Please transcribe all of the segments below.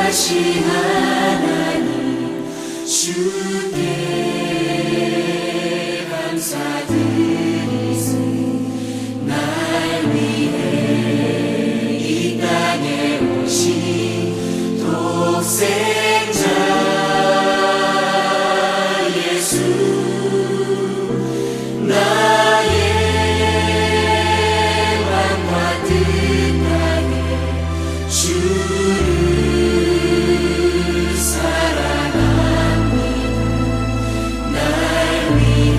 전능하신 하나님 주께 감사드리세. 날 위해 이 땅에 오신 독생자 예수, 나의 왕과 뜻하게 주를 사랑합니다. 날 위해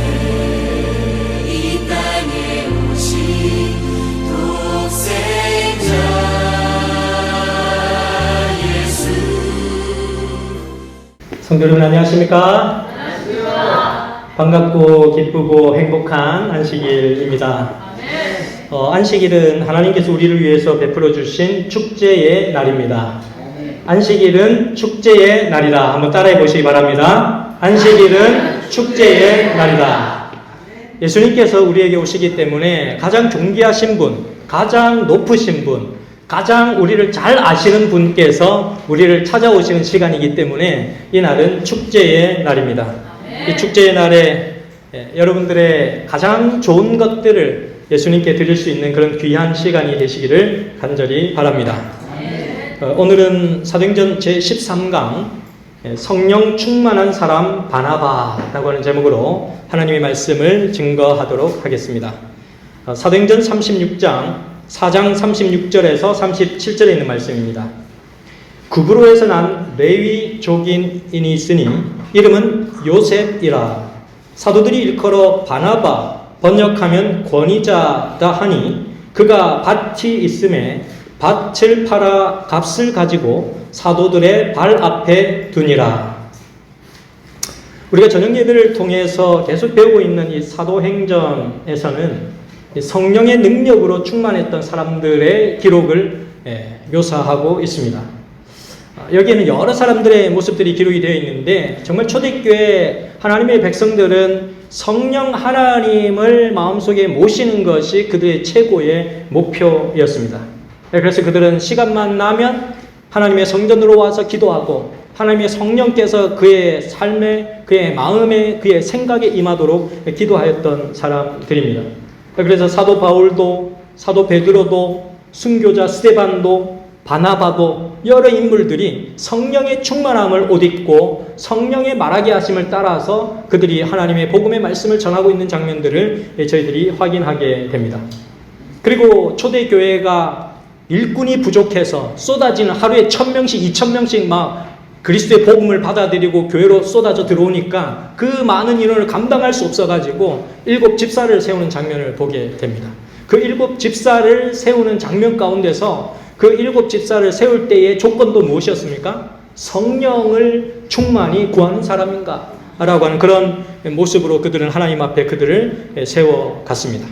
이 땅에 오신 독생자 예수. 성도 여러분 안녕하십니까? 반갑고 기쁘고 행복한 안식일입니다. 안식일은 하나님께서 우리를 위해서 베풀어 주신 축제의 날입니다. 안식일은 축제의 날이다. 한번 따라해 보시기 바랍니다. 안식일은 축제의 날이다. 예수님께서 우리에게 오시기 때문에 가장 존귀하신 분, 가장 높으신 분, 가장 우리를 잘 아시는 분께서 우리를 찾아오시는 시간이기 때문에 이 날은 축제의 날입니다. 이 축제의 날에 여러분들의 가장 좋은 것들을 예수님께 드릴 수 있는 그런 귀한 시간이 되시기를 간절히 바랍니다. 오늘은 사도행전 제13강 성령 충만한 사람 바나바라고 하는 제목으로 하나님의 말씀을 증거하도록 하겠습니다. 사도행전 36장 4장 36절에서 37절에 있는 말씀입니다. 구브로에서 난 레위 족인이 있으니 이름은 요셉이라. 사도들이 일컬어 바나바, 번역하면 권위자다 하니 그가 밭이 있음에 밭을 팔아 값을 가지고 사도들의 발 앞에 두니라. 우리가 저녁 예배를 통해서 계속 배우고 있는 이 사도행전에서는 성령의 능력으로 충만했던 사람들의 기록을 묘사하고 있습니다. 여기에는 여러 사람들의 모습들이 기록이 되어 있는데 정말 초대교회 하나님의 백성들은 성령 하나님을 마음속에 모시는 것이 그들의 최고의 목표였습니다. 그래서 그들은 시간만 나면 하나님의 성전으로 와서 기도하고 하나님의 성령께서 그의 삶에, 그의 마음에, 그의 생각에 임하도록 기도하였던 사람들입니다. 그래서 사도 바울도, 사도 베드로도, 순교자 스데반도, 바나바도 여러 인물들이 성령의 충만함을 옷입고 성령의 말하게 하심을 따라서 그들이 하나님의 복음의 말씀을 전하고 있는 장면들을 저희들이 확인하게 됩니다. 그리고 초대교회가 일꾼이 부족해서 쏟아지는 하루에 1000명씩 2000명씩 막 그리스도의 복음을 받아들이고 교회로 쏟아져 들어오니까 그 많은 인원을 감당할 수 없어가지고 7 집사를 세우는 장면을 보게 됩니다. 그 7 집사를 세우는 장면 가운데서 그 7 집사를 세울 때의 조건도 무엇이었습니까? 성령을 충만히 구하는 사람인가? 라고 하는 그런 모습으로 그들은 하나님 앞에 그들을 세워갔습니다.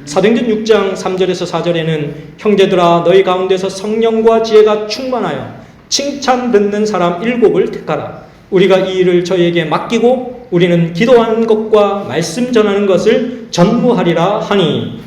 사도행전 6장 3절에서 4절에는 형제들아 너희 가운데서 성령과 지혜가 충만하여 칭찬 듣는 사람 7을 택하라. 우리가 이 일을 저희에게 맡기고 우리는 기도하는 것과 말씀 전하는 것을 전무하리라 하니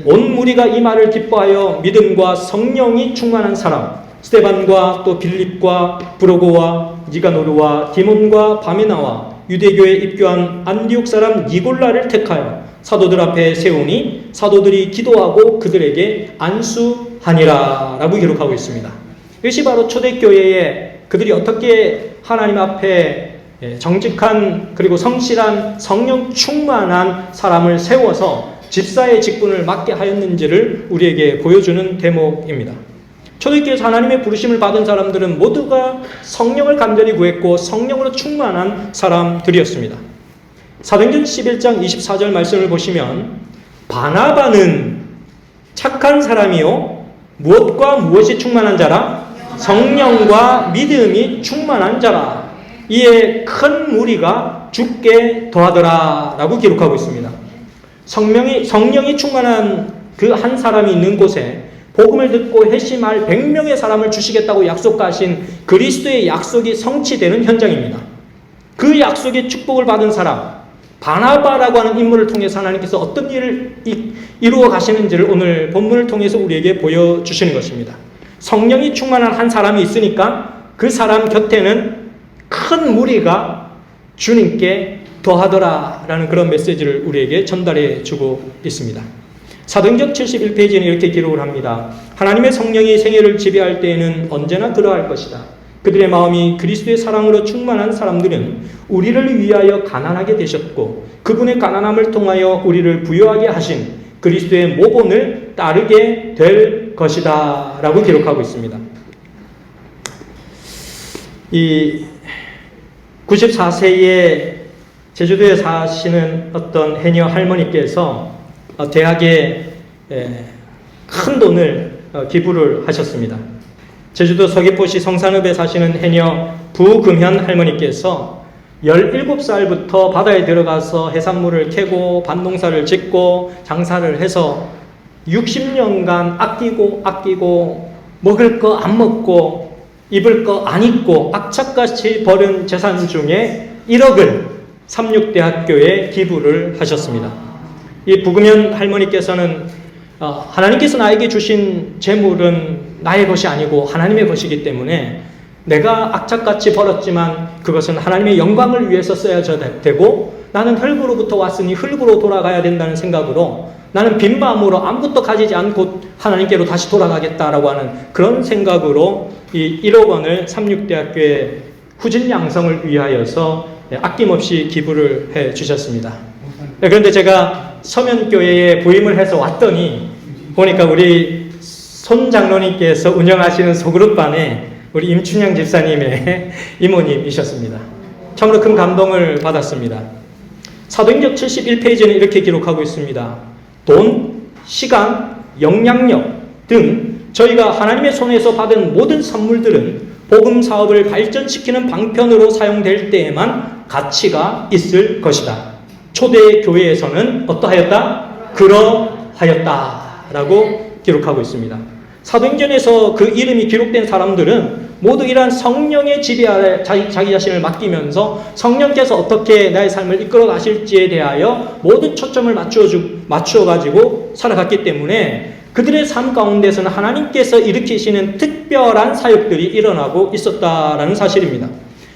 온 무리가 이 말을 기뻐하여 믿음과 성령이 충만한 사람 스데반과 또 빌립과 브로고와 니가노르와 디몬과 바메나와 유대교에 입교한 안디옥 사람 니골라를 택하여 사도들 앞에 세우니 사도들이 기도하고 그들에게 안수하니라 라고 기록하고 있습니다. 이것이 바로 초대교회에 그들이 어떻게 하나님 앞에 정직한 그리고 성실한 성령 충만한 사람을 세워서 집사의 직분을 맡게 하였는지를 우리에게 보여주는 대목입니다. 초대교회에서 하나님의 부르심을 받은 사람들은 모두가 성령을 간절히 구했고 성령으로 충만한 사람들이었습니다. 사도행전 11장 24절 말씀을 보시면 바나바는 착한 사람이요 무엇과 무엇이 충만한 자라? 성령과 믿음이 충만한 자라. 이에 큰 무리가 죽게 더하더라 라고 기록하고 있습니다. 성령이 충만한 그 한 사람이 있는 곳에 복음을 듣고 회심할 100명의 사람을 주시겠다고 약속하신 그리스도의 약속이 성취되는 현장입니다. 그 약속의 축복을 받은 사람 바나바라고 하는 인물을 통해서 하나님께서 어떤 일을 이루어 가시는지를 오늘 본문을 통해서 우리에게 보여주시는 것입니다. 성령이 충만한 한 사람이 있으니까 그 사람 곁에는 큰 무리가 주님께 더하더라라는 그런 메시지를 우리에게 전달해 주고 있습니다. 사도행전 71페이지는 이렇게 기록을 합니다. 하나님의 성령이 생애를 지배할 때에는 언제나 그러할 것이다. 그들의 마음이 그리스도의 사랑으로 충만한 사람들은 우리를 위하여 가난하게 되셨고 그분의 가난함을 통하여 우리를 부유하게 하신 그리스도의 모본을 따르게 될 것이다 라고 기록하고 있습니다. 이 94세의 제주도에 사시는 어떤 해녀 할머니께서 대학에 큰 돈을 기부를 하셨습니다. 제주도 서귀포시 성산읍에 사시는 해녀 부금현 할머니께서 17살부터 바다에 들어가서 해산물을 캐고 밭농사를 짓고 장사를 해서 60년간 아끼고 먹을 거 안 먹고 입을 거 안 입고 악착같이 버린 재산 중에 1억을 삼육대학교에 기부를 하셨습니다. 이 부금현 할머니께서는 하나님께서 나에게 주신 재물은 나의 것이 아니고 하나님의 것이기 때문에 내가 악착같이 벌었지만 그것은 하나님의 영광을 위해서 써야 되고 나는 흙으로부터 왔으니 흙으로 돌아가야 된다는 생각으로 나는 빈 마음으로 아무것도 가지지 않고 하나님께로 다시 돌아가겠다라고 하는 그런 생각으로 이 1억 원을 삼육대학교의 후진 양성을 위하여서 아낌없이 기부를 해 주셨습니다. 그런데 제가 서면교회에 부임을 해서 왔더니 보니까 우리 손 장로님께서 운영하시는 소그룹반에 우리 임춘향 집사님의 이모님이셨습니다. 참으로 큰 감동을 받았습니다. 사도행전 71페이지는 이렇게 기록하고 있습니다. 돈, 시간, 영향력 등 저희가 하나님의 손에서 받은 모든 선물들은 복음 사업을 발전시키는 방편으로 사용될 때에만 가치가 있을 것이다. 초대 교회에서는 어떠하였다? 그러하였다 라고 기록하고 있습니다. 사도행전에서 그 이름이 기록된 사람들은 모두 이러한 성령의 지배 아래 자기 자신을 맡기면서 성령께서 어떻게 나의 삶을 이끌어 가실지에 대하여 모든 초점을 맞추어가지고 살아갔기 때문에 그들의 삶 가운데서는 하나님께서 일으키시는 특별한 사역들이 일어나고 있었다라는 사실입니다.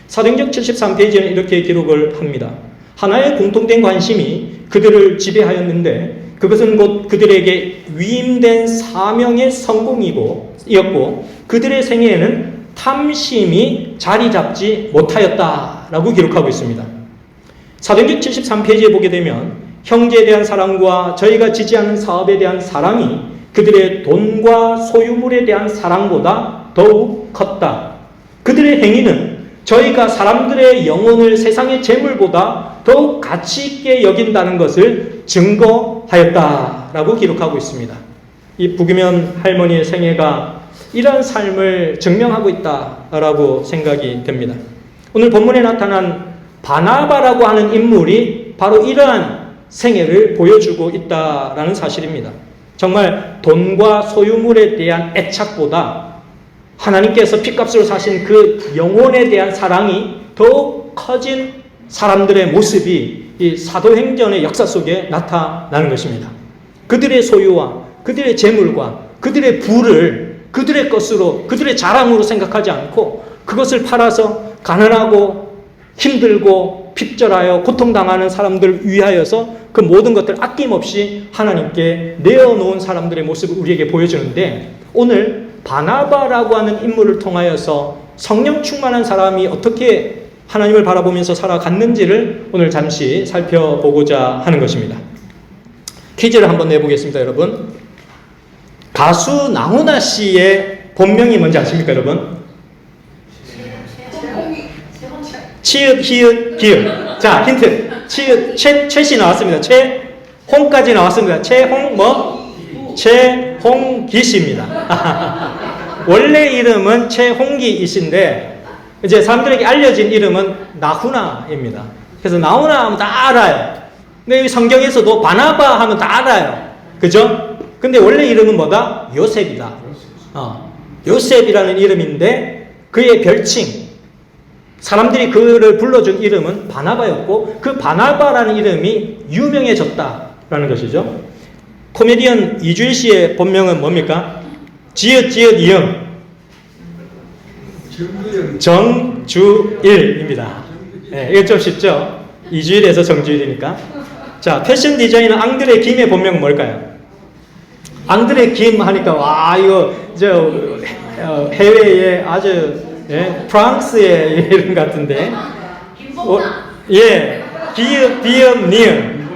사도행전 73페이지는 이렇게 기록을 합니다. 하나의 공통된 관심이 그들을 지배하였는데 그것은 곧 그들에게 위임된 사명의 성공이었고 그들의 생애에는 탐심이 자리 잡지 못하였다라고 기록하고 있습니다. 사도행전 73페이지에 보게 되면 형제에 대한 사랑과 저희가 지지하는 사업에 대한 사랑이 그들의 돈과 소유물에 대한 사랑보다 더욱 컸다. 그들의 행위는 저희가 사람들의 영혼을 세상의 재물보다 더욱 가치 있게 여긴다는 것을 증거하였다라고 기록하고 있습니다. 이 부금현 할머니의 생애가 이러한 삶을 증명하고 있다라고 생각이 됩니다. 오늘 본문에 나타난 바나바라고 하는 인물이 바로 이러한 생애를 보여주고 있다라는 사실입니다. 정말 돈과 소유물에 대한 애착보다 하나님께서 핏값으로 사신 그 영혼에 대한 사랑이 더욱 커진 사람들의 모습이 이 사도행전의 역사 속에 나타나는 것입니다. 그들의 소유와 그들의 재물과 그들의 부를 그들의 것으로 그들의 자랑으로 생각하지 않고 그것을 팔아서 가난하고 힘들고 핍절하여 고통당하는 사람들을 위하여서 그 모든 것들을 아낌없이 하나님께 내어놓은 사람들의 모습을 우리에게 보여주는데 오늘 바나바라고 하는 인물을 통하여서 성령 충만한 사람이 어떻게 하나님을 바라보면서 살아갔는지를 오늘 잠시 살펴보고자 하는 것입니다. 퀴즈를 한번 내보겠습니다, 여러분. 가수 나훈아 씨의 본명이 뭔지 아십니까, 여러분? 치읓, 히읗, 기읒. 자, 힌트. 치읓, 최씨 나왔습니다. 최홍까지 나왔습니다. 최홍기 씨입니다. 원래 이름은 최홍기이신데 이제 사람들에게 알려진 이름은 나훈아입니다. 그래서 나훈아 하면 다 알아요. 근데 이 성경에서도 바나바 하면 다 알아요. 그죠? 근데 원래 이름은 뭐다? 요셉이다. 요셉이라는 이름인데 그의 별칭, 사람들이 그를 불러준 이름은 바나바였고 그 바나바라는 이름이 유명해졌다라는 것이죠. 코미디언 이주일 씨의 본명은 뭡니까? 지읒 이응. 정주일입니다. 네, 이거 좀 쉽죠? 이주일에서 정주일이니까. 자, 패션 디자이너 앙드레 김의 본명은 뭘까요? 앙드레 김 하니까 와 이거 해외에 아주 프랑스의 이름 같은데. 예, 비읍 니은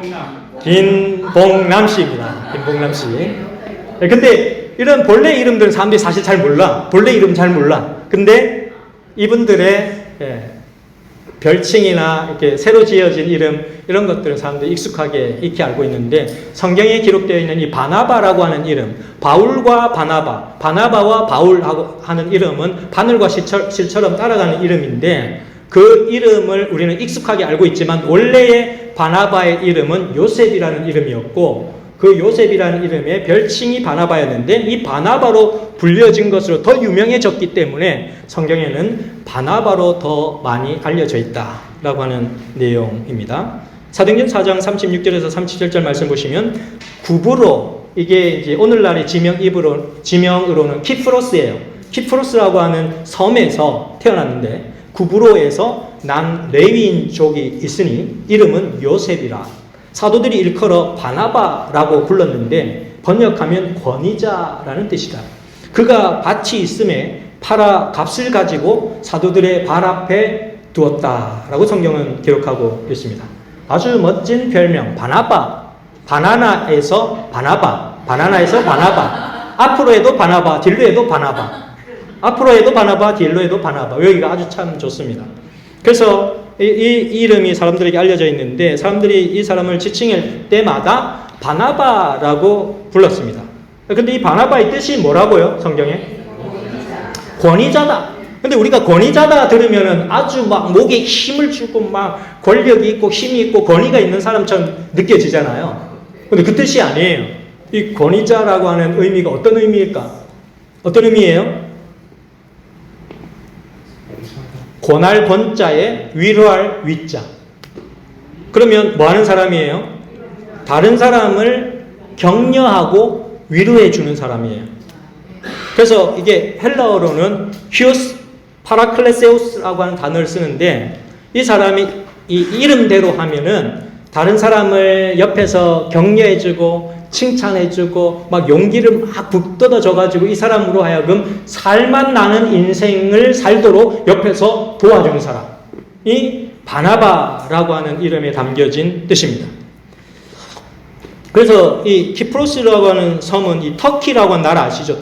김봉남 씨입니다. 김봉남 씨. 근데 이런 본래 이름들은 사람들이 사실 잘 몰라. 본래 이름 잘 몰라. 근데 이분들의 별칭이나 이렇게 새로 지어진 이름 이런 것들은 사람들이 익숙하게 익히 알고 있는데 성경에 기록되어 있는 이 바나바라고 하는 이름, 바울과 바나바, 바나바와 바울하고 하는 이름은 바늘과 실처럼 따라가는 이름인데 그 이름을 우리는 익숙하게 알고 있지만 원래의 바나바의 이름은 요셉이라는 이름이었고 그 요셉이라는 이름의 별칭이 바나바였는데 이 바나바로 불려진 것으로 더 유명해졌기 때문에 성경에는 바나바로 더 많이 알려져 있다라고 하는 내용입니다. 사도행전 4장 36절에서 37절 말씀 보시면 구브로 이게 이제 오늘날의 지명으로는 키프로스예요. 키프로스라고 하는 섬에서 태어났는데 구브로에서 난 레위인족이 있으니 이름은 요셉이라. 사도들이 일컬어 바나바라고 불렀는데 번역하면 권위자라는 뜻이다. 그가 밭이 있음에 팔아 값을 가지고 사도들의 발 앞에 두었다라고 성경은 기록하고 있습니다. 아주 멋진 별명 바나바, 바나나에서 바나바, 바나나에서 바나바, 앞으로 해도 바나바, 뒤로 해도 바나바, 앞으로 해도 바나바, 뒤로 해도 바나바. 여기가 아주 참 좋습니다. 그래서 이 이름이 사람들에게 알려져 있는데 사람들이 이 사람을 지칭할 때마다 바나바라고 불렀습니다. 근데 이 바나바의 뜻이 뭐라고요? 성경에? 권위자다. 근데 우리가 권위자다 들으면은 아주 막 목에 힘을 주고 막 권력이 있고 힘이 있고 권위가 있는 사람처럼 느껴지잖아요. 근데 그 뜻이 아니에요. 이 권위자라고 하는 의미가 어떤 의미일까? 어떤 의미예요? 권할 권자에 위로할 위자. 그러면 뭐 하는 사람이에요? 다른 사람을 격려하고 위로해 주는 사람이에요. 그래서 이게 헬라어로는 히오스 파라클레세우스라고 하는 단어를 쓰는데 이 사람이 이 이름대로 하면은 다른 사람을 옆에서 격려해 주고 칭찬해 주고 막 용기를 막 북돋아 줘 가지고 이 사람으로 하여금 살만 나는 인생을 살도록 옆에서 도와주는 사람. 이 바나바라고 하는 이름에 담겨진 뜻입니다. 그래서 이 키프로스라고 하는 섬은 이 터키라고 하는 나라 아시죠?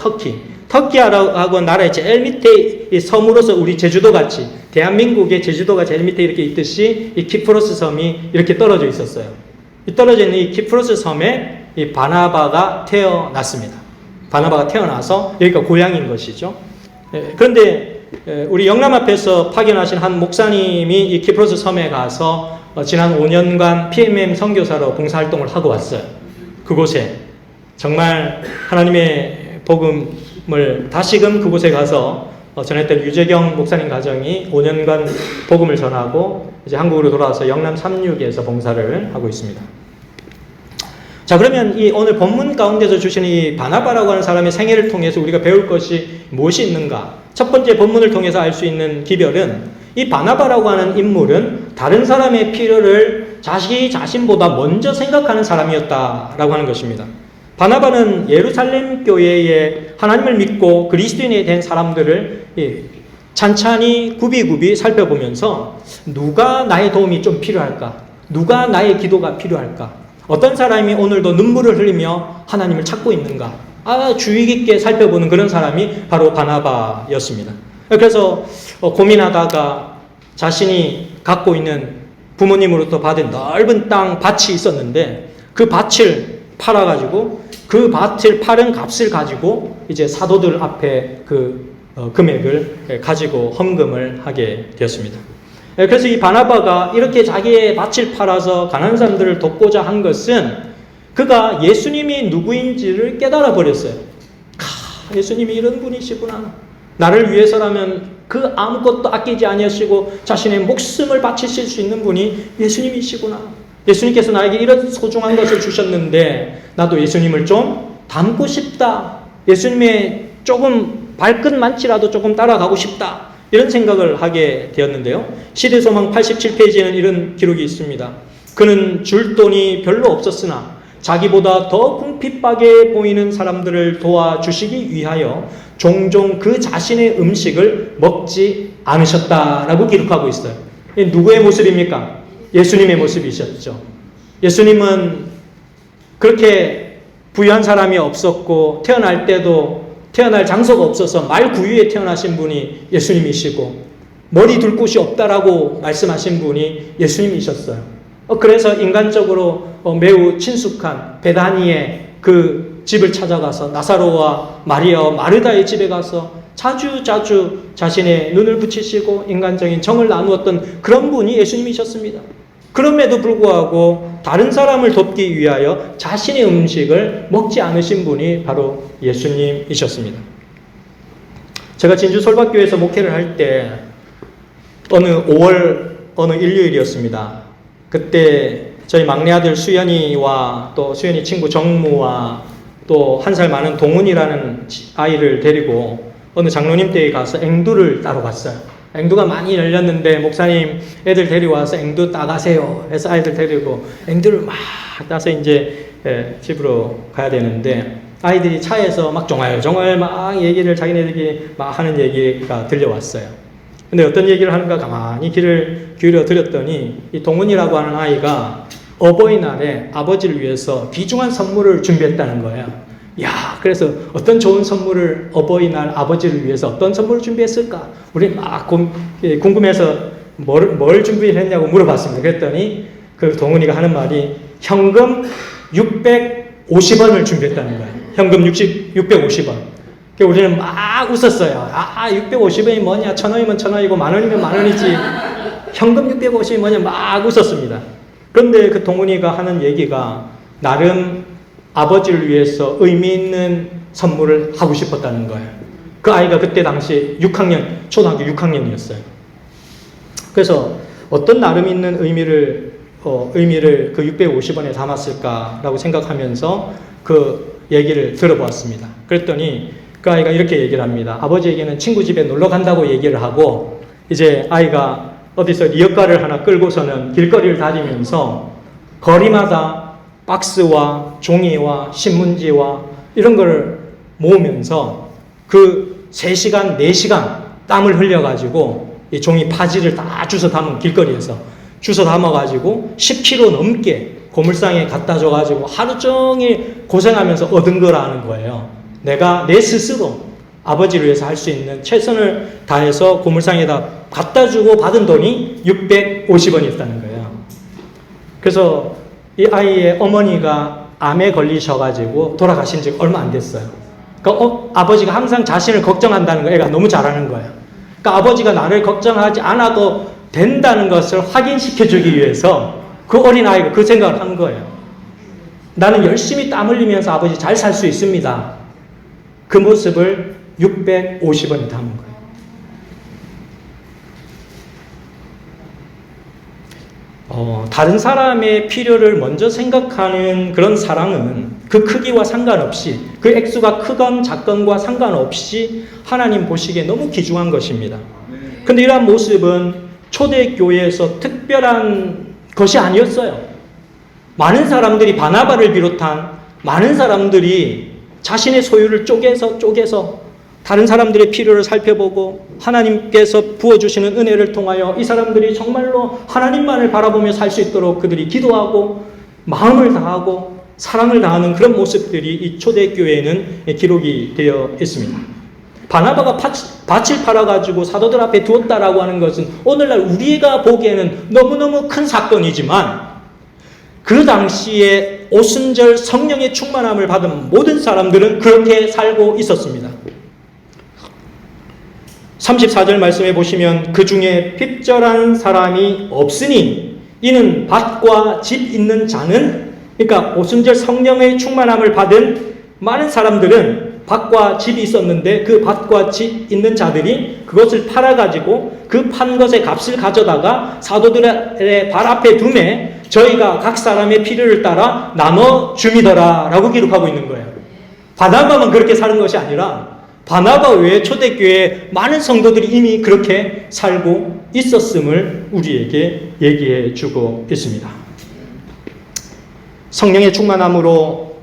터키라고 하는 나라의 제일 밑에 이 섬으로서 우리 제주도 같이 대한민국의 제주도가 제일 밑에 이렇게 있듯이 이 키프로스 섬이 이렇게 떨어져 있었어요. 이 떨어져 있는 이 키프로스 섬에 이 바나바가 태어났습니다. 바나바가 태어나서 여기가 고향인 것이죠. 그런데 우리 영남 앞에서 파견하신 한 목사님이 이 키프로스 섬에 가서 지난 5년간 PMM 선교사로 봉사활동을 하고 왔어요. 그곳에 정말 하나님의 복음을 다시금 그곳에 가서 전했던 유재경 목사님 가정이 5년간 복음을 전하고 이제 한국으로 돌아와서 영남 36에서 봉사를 하고 있습니다. 자, 그러면 이 오늘 본문 가운데서 주신 이 바나바라고 하는 사람의 생애를 통해서 우리가 배울 것이 무엇이 있는가? 첫 번째 본문을 통해서 알 수 있는 기별은 이 바나바라고 하는 인물은 다른 사람의 필요를 자기 자신보다 먼저 생각하는 사람이었다라고 하는 것입니다. 바나바는 예루살렘 교회에 하나님을 믿고 그리스도인이 된 사람들을 찬찬히 굽이굽이 살펴보면서 누가 나의 도움이 좀 필요할까? 누가 나의 기도가 필요할까? 어떤 사람이 오늘도 눈물을 흘리며 하나님을 찾고 있는가? 주의 깊게 살펴보는 그런 사람이 바로 바나바였습니다. 그래서 고민하다가 자신이 갖고 있는 부모님으로부터 받은 넓은 땅 밭이 있었는데 그 밭을 팔아가지고 그 밭을 파는 값을 가지고 이제 사도들 앞에 그 금액을 가지고 헌금을 하게 되었습니다. 그래서 이 바나바가 이렇게 자기의 밭을 팔아서 가난한 사람들을 돕고자 한 것은 그가 예수님이 누구인지를 깨달아 버렸어요. 예수님이 이런 분이시구나. 나를 위해서라면 그 아무것도 아끼지 아니하시고 자신의 목숨을 바치실 수 있는 분이 예수님이시구나. 예수님께서 나에게 이런 소중한 것을 주셨는데 나도 예수님을 좀 닮고 싶다. 예수님의 조금 발끝만치라도 조금 따라가고 싶다. 이런 생각을 하게 되었는데요. 시대소망 87페이지에는 이런 기록이 있습니다. 그는 줄 돈이 별로 없었으나 자기보다 더 궁핍하게 보이는 사람들을 도와주시기 위하여 종종 그 자신의 음식을 먹지 않으셨다라고 기록하고 있어요. 누구의 모습입니까? 예수님의 모습이셨죠. 예수님은 그렇게 부유한 사람이 없었고 태어날 때도 태어날 장소가 없어서 말 구유에 태어나신 분이 예수님이시고 머리 둘 곳이 없다라고 말씀하신 분이 예수님이셨어요. 그래서 인간적으로 매우 친숙한 베다니의 그 집을 찾아가서 나사로와 마리아와 마르다의 집에 가서 자주 자신의 눈을 붙이시고 인간적인 정을 나누었던 그런 분이 예수님이셨습니다. 그럼에도 불구하고 다른 사람을 돕기 위하여 자신의 음식을 먹지 않으신 분이 바로 예수님이셨습니다. 제가 진주 솔밭교회에서 목회를 할 때 어느 5월 어느 일요일이었습니다. 그때 저희 막내 아들 수연이와 또 수연이 친구 정무와 또 1살 많은 동훈이라는 아이를 데리고 어느 장로님 댁에 가서 앵두를 따러 갔어요. 앵두가 많이 열렸는데 목사님 애들 데리고와서 앵두 따가세요 해서 아이들 데리고 앵두를 막 따서 이제 집으로 가야 되는데 아이들이 차에서 막 종알종알 막 얘기를 자기네들이 막 하는 얘기가 들려왔어요. 근데 어떤 얘기를 하는가 가만히 귀를 기울여 들었더니 이 동훈이라고 하는 아이가 어버이날에 아버지를 위해서 귀중한 선물을 준비했다는 거예요. 야, 그래서 어떤 좋은 선물을 어버이날 아버지를 위해서 어떤 선물을 준비했을까? 우리 막 궁금해서 뭘 준비했냐고 물어봤습니다. 그랬더니 그 동훈이가 하는 말이 현금 650원을 준비했다는 거예요. 현금 650원. 우리는 막 웃었어요. 650원이 뭐냐? 1,000원이면 1,000원이고 10,000원이면 10,000원이지. 현금 650원이 뭐냐? 막 웃었습니다. 그런데 그 동훈이가 하는 얘기가 나름 아버지를 위해서 의미 있는 선물을 하고 싶었다는 거예요. 그 아이가 그때 당시 초등학교 6학년이었어요. 그래서 어떤 나름 있는 의미를 그 650원에 담았을까라고 생각하면서 그 얘기를 들어보았습니다. 그랬더니 그 아이가 이렇게 얘기를 합니다. 아버지에게는 친구 집에 놀러 간다고 얘기를 하고 이제 아이가 어디서 리어카를 하나 끌고서는 길거리를 다니면서 거리마다 박스와 종이와 신문지와 이런 걸 모으면서 그 3시간, 4시간 땀을 흘려가지고 이 종이 파지를 다 주워 담은 길거리에서 주워 담아가지고 10kg 넘게 고물상에 갖다 줘가지고 하루 종일 고생하면서 얻은 거라는 거예요. 내가 내 스스로 아버지를 위해서 할 수 있는 최선을 다해서 고물상에다 갖다 주고 받은 돈이 650원이었다는 거예요. 그래서 이 아이의 어머니가 암에 걸리셔가지고 돌아가신 지 얼마 안 됐어요. 그러니까 아버지가 항상 자신을 걱정한다는 거 애가 너무 잘하는 거예요. 그러니까 아버지가 나를 걱정하지 않아도 된다는 것을 확인시켜주기 위해서 그 어린아이가 그 생각을 한 거예요. 나는 열심히 땀 흘리면서 아버지 잘 살 수 있습니다. 그 모습을 650원에 담은 거예요. 다른 사람의 필요를 먼저 생각하는 그런 사랑은 그 크기와 상관없이 그 액수가 크건 작건과 상관없이 하나님 보시기에 너무 귀중한 것입니다. 그런데 이러한 모습은 초대교회에서 특별한 것이 아니었어요. 많은 사람들이 바나바를 비롯한 많은 사람들이 자신의 소유를 쪼개서 다른 사람들의 필요를 살펴보고 하나님께서 부어주시는 은혜를 통하여 이 사람들이 정말로 하나님만을 바라보며 살 수 있도록 그들이 기도하고 마음을 다하고 사랑을 다하는 그런 모습들이 이 초대교회에는 기록이 되어 있습니다. 바나바가 밭을 팔아가지고 사도들 앞에 두었다라고 하는 것은 오늘날 우리가 보기에는 너무너무 큰 사건이지만 그 당시에 오순절 성령의 충만함을 받은 모든 사람들은 그렇게 살고 있었습니다. 34절 말씀해 보시면 그 중에 핍절한 사람이 없으니 이는 밭과 집 있는 자는, 그러니까 오순절 성령의 충만함을 받은 많은 사람들은 밭과 집이 있었는데 그 밭과 집 있는 자들이 그것을 팔아가지고 그 판 것의 값을 가져다가 사도들의 발 앞에 두매 저희가 각 사람의 필요를 따라 나눠 줌이더라 라고 기록하고 있는 거예요. 바나바만 그렇게 사는 것이 아니라 바나바 외에 초대교회에 많은 성도들이 이미 그렇게 살고 있었음을 우리에게 얘기해 주고 있습니다. 성령의 충만함으로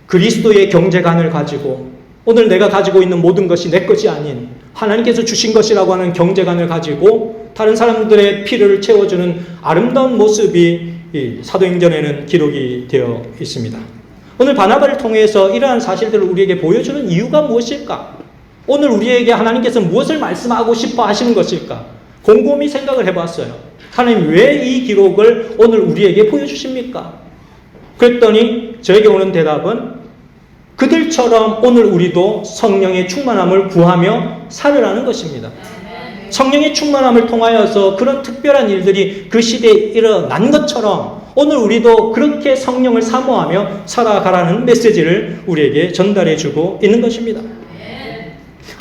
그리스도의 경제관을 가지고 오늘 내가 가지고 있는 모든 것이 내 것이 아닌 하나님께서 주신 것이라고 하는 경제관을 가지고 다른 사람들의 필요를 채워주는 아름다운 모습이 이 사도행전에는 기록이 되어 있습니다. 오늘 바나바를 통해서 이러한 사실들을 우리에게 보여주는 이유가 무엇일까? 오늘 우리에게 하나님께서 무엇을 말씀하고 싶어 하시는 것일까? 곰곰이 생각을 해봤어요. 하나님 왜 이 기록을 오늘 우리에게 보여주십니까? 그랬더니 저에게 오는 대답은 그들처럼 오늘 우리도 성령의 충만함을 구하며 살으라는 것입니다. 성령의 충만함을 통하여서 그런 특별한 일들이 그 시대에 일어난 것처럼 오늘 우리도 그렇게 성령을 사모하며 살아가라는 메시지를 우리에게 전달해 주고 있는 것입니다.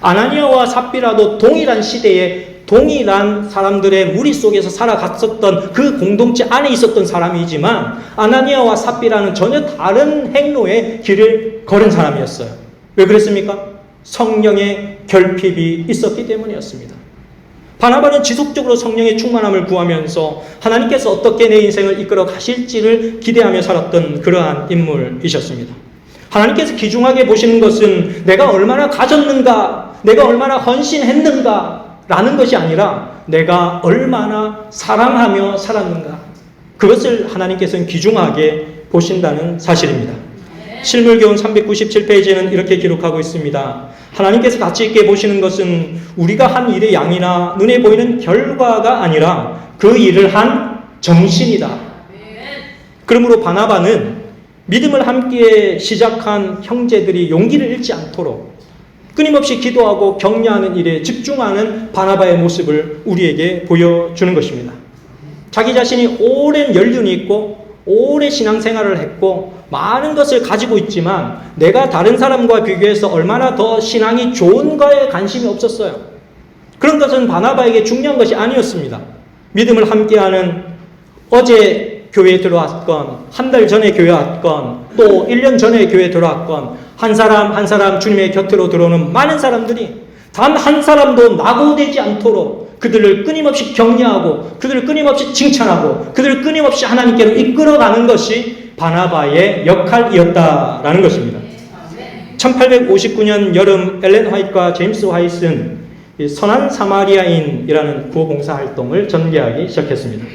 아나니아와 삽비라도 동일한 시대에 동일한 사람들의 무리 속에서 살아갔었던 그 공동체 안에 있었던 사람이지만 아나니아와 삽비라는 전혀 다른 행로의 길을 걸은 사람이었어요. 왜 그랬습니까? 성령의 결핍이 있었기 때문이었습니다. 바나바는 지속적으로 성령의 충만함을 구하면서 하나님께서 어떻게 내 인생을 이끌어 가실지를 기대하며 살았던 그러한 인물이셨습니다. 하나님께서 귀중하게 보시는 것은 내가 얼마나 가졌는가, 내가 얼마나 헌신했는가 라는 것이 아니라 내가 얼마나 사랑하며 살았는가, 그것을 하나님께서는 귀중하게 보신다는 사실입니다. 실물교훈 397페이지에는 이렇게 기록하고 있습니다. 하나님께서 가치 있게 보시는 것은 우리가 한 일의 양이나 눈에 보이는 결과가 아니라 그 일을 한 정신이다. 그러므로 바나바는 믿음을 함께 시작한 형제들이 용기를 잃지 않도록 끊임없이 기도하고 격려하는 일에 집중하는 바나바의 모습을 우리에게 보여주는 것입니다. 자기 자신이 오랜 연륜이 있고 오래 신앙생활을 했고 많은 것을 가지고 있지만 내가 다른 사람과 비교해서 얼마나 더 신앙이 좋은가에 관심이 없었어요. 그런 것은 바나바에게 중요한 것이 아니었습니다. 믿음을 함께하는 어제 교회에 들어왔건 한 달 전에 교회 왔건 또 1년 전에 교회에 들어왔건 한 사람 한 사람 주님의 곁으로 들어오는 많은 사람들이 단 한 사람도 낙오되지 않도록 그들을 끊임없이 격려하고 그들을 끊임없이 칭찬하고 그들을 끊임없이 하나님께로 이끌어가는 것이 바나바의 역할이었다라는 것입니다. 1859년 여름 엘렌 화이트와 제임스 화이트는 선한 사마리아인이라는 구호봉사 활동을 전개하기 시작했습니다.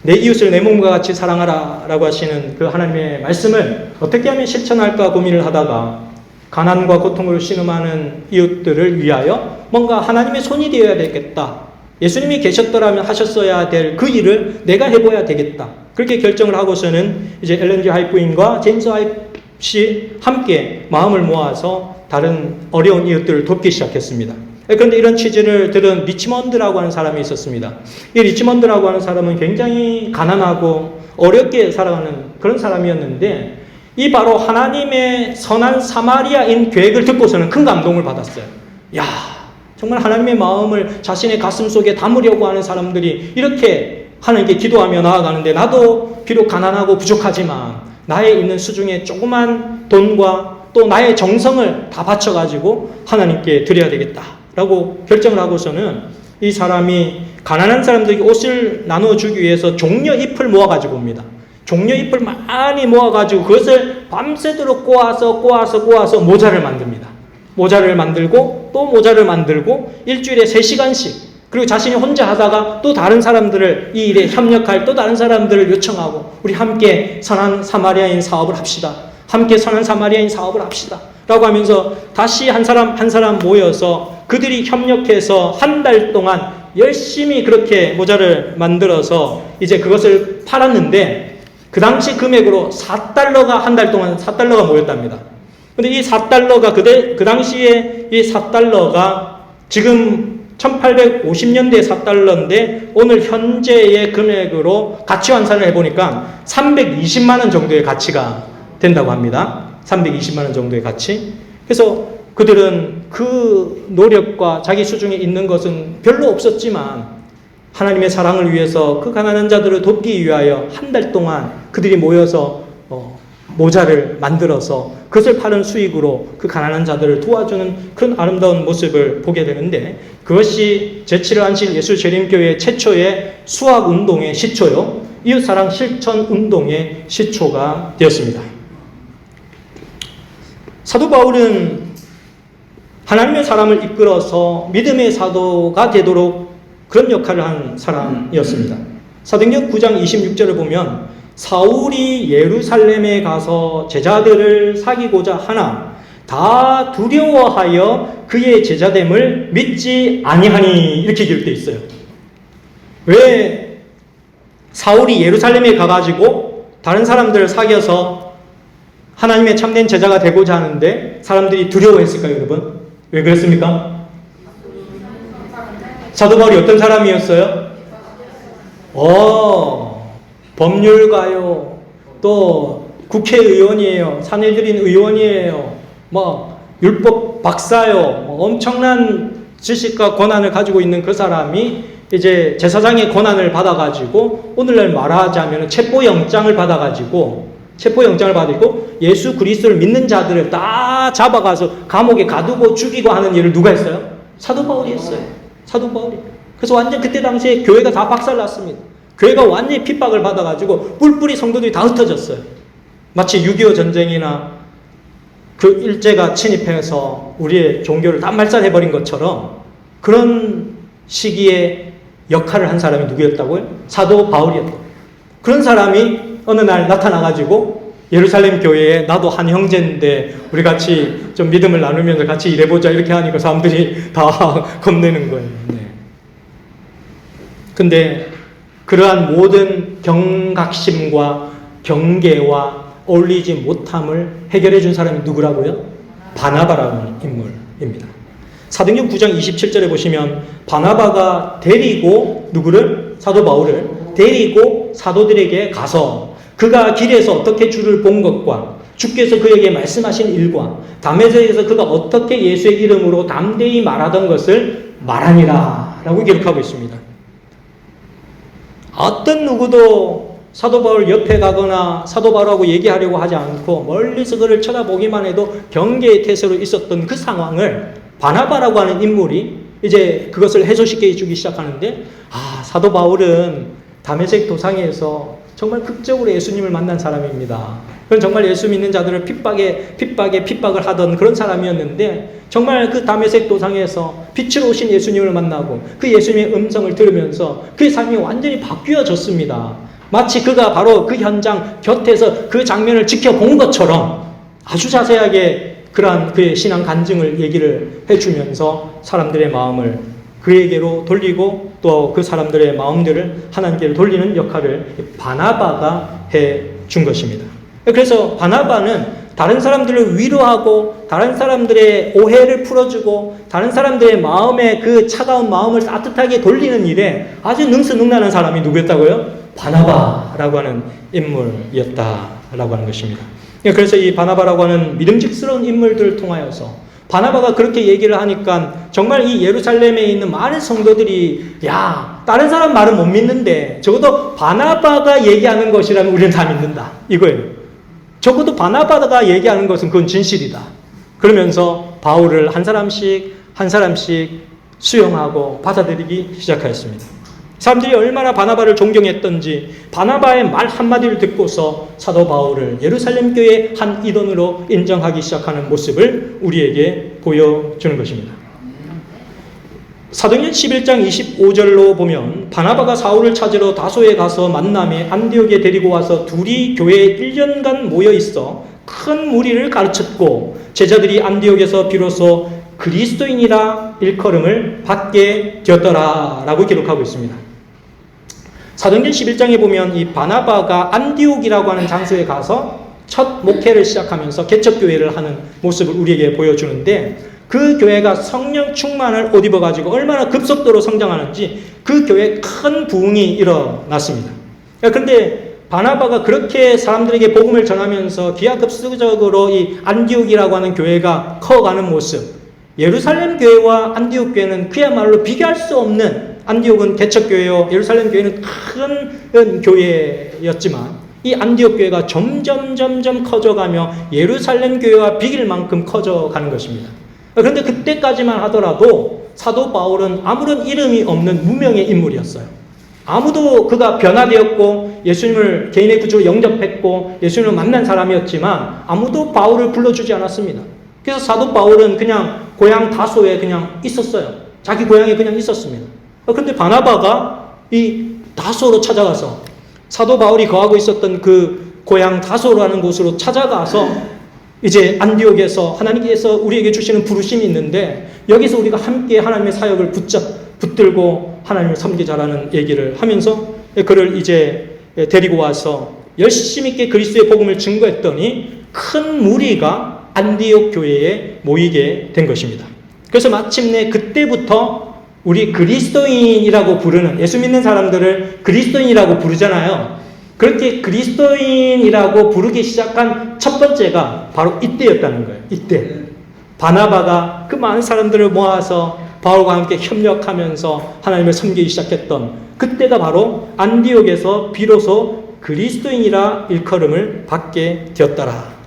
내 이웃을 내 몸과 같이 사랑하라 라고 하시는 그 하나님의 말씀을 어떻게 하면 실천할까 고민을 하다가 가난과 고통으로 신음하는 이웃들을 위하여 뭔가 하나님의 손이 되어야 되겠다. 예수님이 계셨더라면 하셨어야 될 그 일을 내가 해봐야 되겠다. 그렇게 결정을 하고서는 이제 엘렌 G. 화이트 부인과 제임스 화이트씨 함께 마음을 모아서 다른 어려운 이웃들을 돕기 시작했습니다. 그런데 이런 취지를 들은 리치먼드라고 하는 사람이 있었습니다. 이 리치먼드라고 하는 사람은 굉장히 가난하고 어렵게 살아가는 그런 사람이었는데 이 바로 하나님의 선한 사마리아인 계획을 듣고서는 큰 감동을 받았어요. 야, 정말 하나님의 마음을 자신의 가슴 속에 담으려고 하는 사람들이 이렇게 하나님께 기도하며 나아가는데 나도 비록 가난하고 부족하지만 나의 있는 수중에 조그만 돈과 또 나의 정성을 다 바쳐가지고 하나님께 드려야 되겠다 라고 결정을 하고서는 이 사람이 가난한 사람들에게 옷을 나눠주기 위해서 종려잎을 모아가지고 옵니다. 종려잎을 많이 모아가지고 그것을 밤새도록 꼬아서 모자를 만듭니다. 모자를 만들고 또 모자를 만들고 일주일에 3시간씩 그리고 자신이 혼자 하다가 또 다른 사람들을 이 일에 협력할 또 다른 사람들을 요청하고 우리 함께 선한 사마리아인 사업을 합시다. 함께 선한 사마리아인 사업을 합시다. 라고 하면서 다시 한 사람 한 사람 모여서 그들이 협력해서 한 달 동안 열심히 그렇게 모자를 만들어서 이제 그것을 팔았는데 그 당시 금액으로 4달러가 한 달 동안 4달러가 모였답니다. 근데 이 4달러가 그 당시에 이 4달러가 지금 1850년대 4달러인데 오늘 현재의 금액으로 가치 환산을 해보니까 320만 원 정도의 가치가 된다고 합니다. 320만 원 정도의 가치. 그래서 그들은 그 노력과 자기 수중에 있는 것은 별로 없었지만 하나님의 사랑을 위해서 그 가난한 자들을 돕기 위하여 한 달 동안 그들이 모여서 모자를 만들어서 그것을 파는 수익으로 그 가난한 자들을 도와주는 그런 아름다운 모습을 보게 되는데, 그것이 제7일 안식 예수 재림교회 최초의 수학운동의 시초요, 이웃사랑 실천운동의 시초가 되었습니다. 사도 바울은 하나님의 사람을 이끌어서 믿음의 사도가 되도록 그런 역할을 한 사람이었습니다. 사도행전 9장 26절을 보면 사울이 예루살렘에 가서 제자들을 사귀고자 하나 다 두려워하여 그의 제자됨을 믿지 아니하니, 이렇게 기록되어 있어요. 왜 사울이 예루살렘에 가가지고 다른 사람들을 사귀어서 하나님의 참된 제자가 되고자 하는데 사람들이 두려워했을까요, 여러분? 왜 그랬습니까? 사도 바울이 어떤 사람이었어요? 법률가요, 또 국회의원이에요, 사내들인 의원이에요, 율법 박사요, 엄청난 지식과 권한을 가지고 있는 그 사람이 이제 제사장의 권한을 받아가지고, 오늘날 말하자면 체포영장을 받아가지고 예수 그리스도를 믿는 자들을 다 잡아가서 감옥에 가두고 죽이고 하는 일을 누가 했어요? 사도 바울이 했어요. 사도 바울이. 그래서 완전 그때 당시에 교회가 다 박살났습니다. 교회가 완전히 핍박을 받아가지고 뿔뿔이 성도들이 다 흩어졌어요. 마치 6.25 전쟁이나 그 일제가 침입해서 우리의 종교를 다 말살해버린 것처럼 그런 시기에 역할을 한 사람이 누구였다고요? 사도 바울이었다. 그런 사람이 어느 날 나타나가지고 예루살렘 교회에 나도 한 형제인데 우리 같이 좀 믿음을 나누면서 같이 일해보자, 이렇게 하니까 사람들이 다 겁내는 거예요. 네. 근데 그러한 모든 경각심과 경계와 어울리지 못함을 해결해 준 사람이 누구라고요? 바나바라는 인물입니다. 사도행전 9장 27절에 보시면 바나바가 데리고 누구를? 사도 바울을 데리고 사도들에게 가서 그가 길에서 어떻게 주를 본 것과 주께서 그에게 말씀하신 일과 다메섹에서 그가 어떻게 예수의 이름으로 담대히 말하던 것을 말하니라 라고 기록하고 있습니다. 어떤 누구도 사도 바울 옆에 가거나 사도 바울하고 얘기하려고 하지 않고 멀리서 그를 쳐다보기만 해도 경계의 태세로 있었던 그 상황을 바나바라고 하는 인물이 이제 그것을 해소시켜 주기 시작하는데, 사도 바울은 다메섹 도상에서 정말 극적으로 예수님을 만난 사람입니다. 그건 정말 예수 믿는 자들을 핍박을 하던 그런 사람이었는데, 정말 그 다메섹 도상에서 빛으로 오신 예수님을 만나고 그 예수님의 음성을 들으면서 그의 삶이 완전히 바뀌어졌습니다. 마치 그가 바로 그 현장 곁에서 그 장면을 지켜본 것처럼 아주 자세하게 그러한 그의 신앙 간증을 얘기를 해주면서 사람들의 마음을 그에게로 돌리고 또 그 사람들의 마음들을 하나님께로 돌리는 역할을 바나바가 해준 것입니다. 그래서 바나바는 다른 사람들을 위로하고 다른 사람들의 오해를 풀어주고 다른 사람들의 마음에 그 차가운 마음을 따뜻하게 돌리는 일에 아주 능수능란한 사람이 누구였다고요? 바나바라고 하는 인물이었다라고 하는 것입니다. 그래서 이 바나바라고 하는 믿음직스러운 인물들을 통하여서 바나바가 그렇게 얘기를 하니까 정말 이 예루살렘에 있는 많은 성도들이 다른 사람 말은 못 믿는데 적어도 바나바가 얘기하는 것이라면 우리는 다 믿는다, 이거예요. 적어도 바나바가 얘기하는 것은 그건 진실이다. 그러면서 바울을 한 사람씩 수용하고 받아들이기 시작하였습니다. 사람들이 얼마나 바나바를 존경했던지 바나바의 말 한마디를 듣고서 사도 바울을 예루살렘 교회의 한 일원으로 인정하기 시작하는 모습을 우리에게 보여주는 것입니다. 사도행전 11장 25절로 보면 바나바가 사울을 찾으러 다소에 가서 만남에 안디옥에 데리고 와서 둘이 교회에 1년간 모여 있어 큰 무리를 가르쳤고 제자들이 안디옥에서 비로소 그리스도인이라 일컬음을 받게 되었더라 라고 기록하고 있습니다. 사도행전 11장에 보면 이 바나바가 안디옥이라고 하는 장소에 가서 첫 목회를 시작하면서 개척교회를 하는 모습을 우리에게 보여주는데, 그 교회가 성령 충만을 옷 입어가지고 얼마나 급속도로 성장하는지 그 교회에 큰 부흥이 일어났습니다. 그런데 바나바가 그렇게 사람들에게 복음을 전하면서 기하급수적으로 이 안디옥이라고 하는 교회가 커가는 모습, 예루살렘 교회와 안디옥 교회는 그야말로 비교할 수 없는, 안디옥은 개척교회요, 예루살렘 교회는 큰 교회였지만 이 안디옥 교회가 점점 커져가며 예루살렘 교회와 비길 만큼 커져가는 것입니다. 그런데 그때까지만 하더라도 사도 바울은 아무런 이름이 없는 무명의 인물이었어요. 아무도 그가 변화되었고 예수님을 개인의 구주로 영접했고 예수님을 만난 사람이었지만 아무도 바울을 불러주지 않았습니다. 그래서 사도 바울은 그냥 고향 다소에 그냥 있었어요. 자기 고향에 그냥 있었습니다. 그런데 바나바가 이 다소로 찾아가서 사도 바울이 거하고 있었던 그 고향 다소라는 곳으로 찾아가서 이제 안디옥에서 하나님께서 우리에게 주시는 부르심이 있는데 여기서 우리가 함께 하나님의 사역을 붙들고 하나님을 섬기자라는 얘기를 하면서 그를 이제 데리고 와서 열심히 있게 그리스도의 복음을 증거했더니 큰 무리가 안디옥 교회에 모이게 된 것입니다. 그래서 마침내 그때부터 우리 그리스도인이라고 부르는 예수 믿는 사람들을 그리스도인이라고 부르잖아요. 그렇게 그리스도인이라고 부르기 시작한 첫 번째가 바로 이때였다는 거예요. 이때 바나바가 그 많은 사람들을 모아서 바울과 함께 협력하면서 하나님을 섬기기 시작했던 그때가 바로 안디옥에서 비로소 그리스도인이라 일컬음을 받게 되었더라.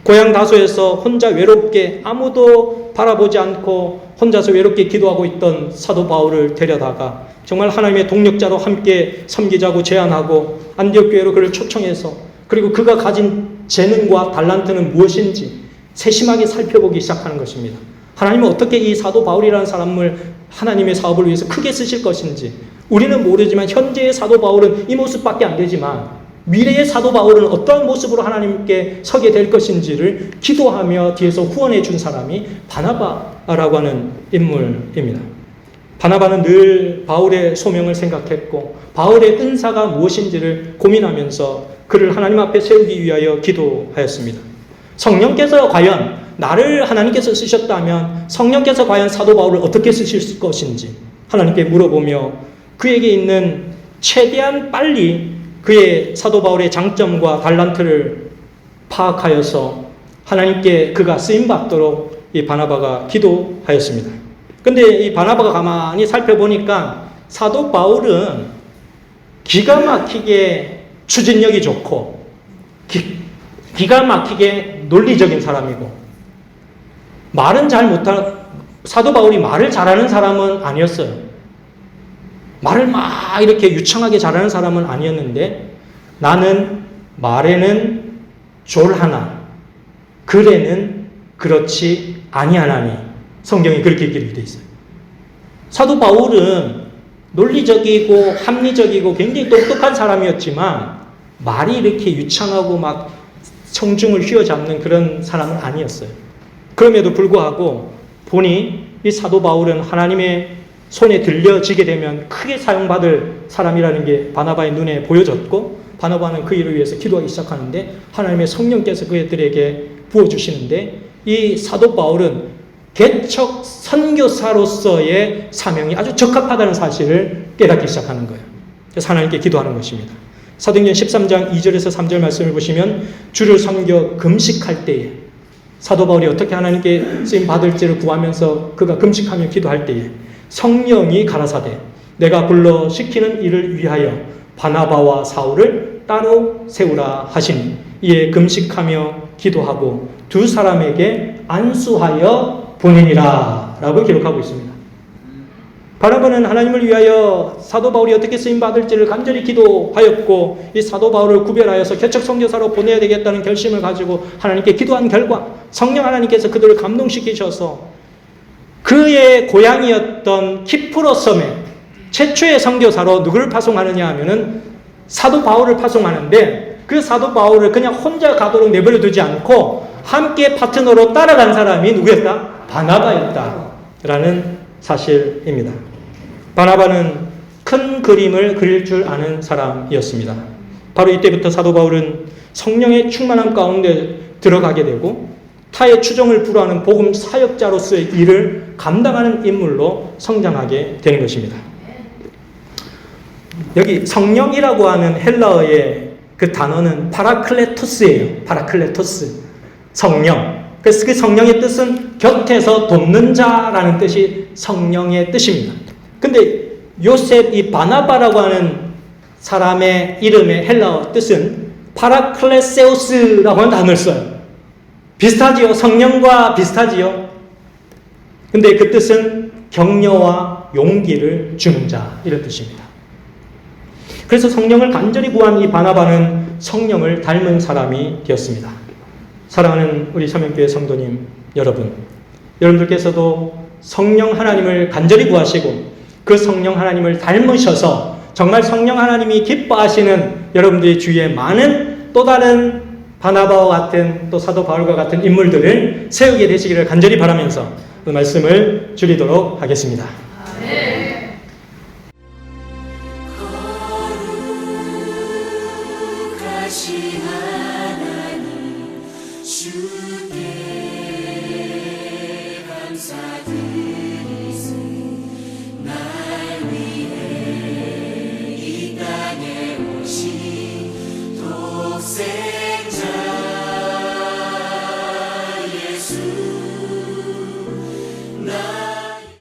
고향 다소에서 혼자 외롭게 아무도 바라보지 않고 혼자서 외롭게 기도하고 있던 사도 바울을 데려다가 정말 하나님의 동력자로 함께 섬기자고 제안하고 안디옥 교회로 그를 초청해서 그리고 그가 가진 재능과 달란트는 무엇인지 세심하게 살펴보기 시작하는 것입니다. 하나님은 어떻게 이 사도 바울이라는 사람을 하나님의 사업을 위해서 크게 쓰실 것인지 우리는 모르지만 현재의 사도 바울은 이 모습밖에 안 되지만 미래의 사도 바울은 어떠한 모습으로 하나님께 서게 될 것인지를 기도하며 뒤에서 후원해 준 사람이 바나바라고 하는 인물입니다. 바나바는 늘 바울의 소명을 생각했고 바울의 은사가 무엇인지를 고민하면서 그를 하나님 앞에 세우기 위하여 기도하였습니다. 성령께서 과연 나를 하나님께서 쓰셨다면 성령께서 과연 사도 바울을 어떻게 쓰실 것인지 하나님께 물어보며 그에게 있는 최대한 빨리 그의 사도 바울의 장점과 달란트를 파악하여서 하나님께 그가 쓰임받도록 이 바나바가 기도하였습니다. 근데 이 바나바가 가만히 살펴보니까 사도 바울은 기가 막히게 추진력이 좋고 기가 막히게 논리적인 사람이고 말은 잘 못하는 사도 바울이 말을 잘하는 사람은 아니었어요. 말을 막 이렇게 유창하게 잘하는 사람은 아니었는데 나는 말에는 졸하나 글에는 그렇지 아니하나니 성경이 그렇게 기록되어 있어요. 사도 바울은 논리적이고 합리적이고 굉장히 똑똑한 사람이었지만 말이 이렇게 유창하고 막 청중을 휘어잡는 그런 사람은 아니었어요. 그럼에도 불구하고 보니 이 사도 바울은 하나님의 손에 들려지게 되면 크게 사용받을 사람이라는 게 바나바의 눈에 보여졌고 바나바는 그 일을 위해서 기도하기 시작하는데 하나님의 성령께서 그들에게 부어주시는데 이 사도 바울은 개척 선교사로서의 사명이 아주 적합하다는 사실을 깨닫기 시작하는 거예요. 그래서 하나님께 기도하는 것입니다. 사도행전 13장 2절에서 3절 말씀을 보시면 주를 섬겨 금식할 때에 사도 바울이 어떻게 하나님께 쓰임 받을지를 구하면서 그가 금식하며 기도할 때에 성령이 가라사대 내가 불러 시키는 일을 위하여 바나바와 사울을 따로 세우라 하시니 이에 금식하며 기도하고 두 사람에게 안수하여 보내니라 라고 기록하고 있습니다. 바나바는 하나님을 위하여 사도 바울이 어떻게 쓰임받을지를 간절히 기도하였고 이 사도 바울을 구별하여서 개척 선교사로 보내야 되겠다는 결심을 가지고 하나님께 기도한 결과 성령 하나님께서 그들을 감동시키셔서 그의 고향이었던 키프로 섬에 최초의 선교사로 누구를 파송하느냐 하면은 사도 바울을 파송하는데 그 사도 바울을 그냥 혼자 가도록 내버려 두지 않고 함께 파트너로 따라간 사람이 누구였다? 바나바였다라는 사실입니다. 바나바는 큰 그림을 그릴 줄 아는 사람이었습니다. 바로 이때부터 사도 바울은 성령의 충만함 가운데 들어가게 되고 타의 추종을 불허하는 복음 사역자로서의 일을 감당하는 인물로 성장하게 되는 것입니다. 여기 성령이라고 하는 헬라어의 그 단어는 파라클레토스예요. 파라클레토스. 성령. 그래서 그 성령의 뜻은 곁에서 돕는 자라는 뜻이 성령의 뜻입니다. 근데 요셉 이 바나바라고 하는 사람의 이름의 헬라어 뜻은 파라클레세우스라고 하는 단어를 써요. 비슷하지요? 성령과 비슷하지요? 근데 그 뜻은 격려와 용기를 주는 자, 이런 뜻입니다. 그래서 성령을 간절히 구한 이 바나바는 성령을 닮은 사람이 되었습니다. 사랑하는 우리 서명교회 성도님 여러분, 여러분들께서도 성령 하나님을 간절히 구하시고 그 성령 하나님을 닮으셔서 정말 성령 하나님이 기뻐하시는 여러분들의 주위에 많은 또 다른 바나바와 같은 또 사도 바울과 같은 인물들을 세우게 되시기를 간절히 바라면서 그 말씀을 줄이도록 하겠습니다. 네.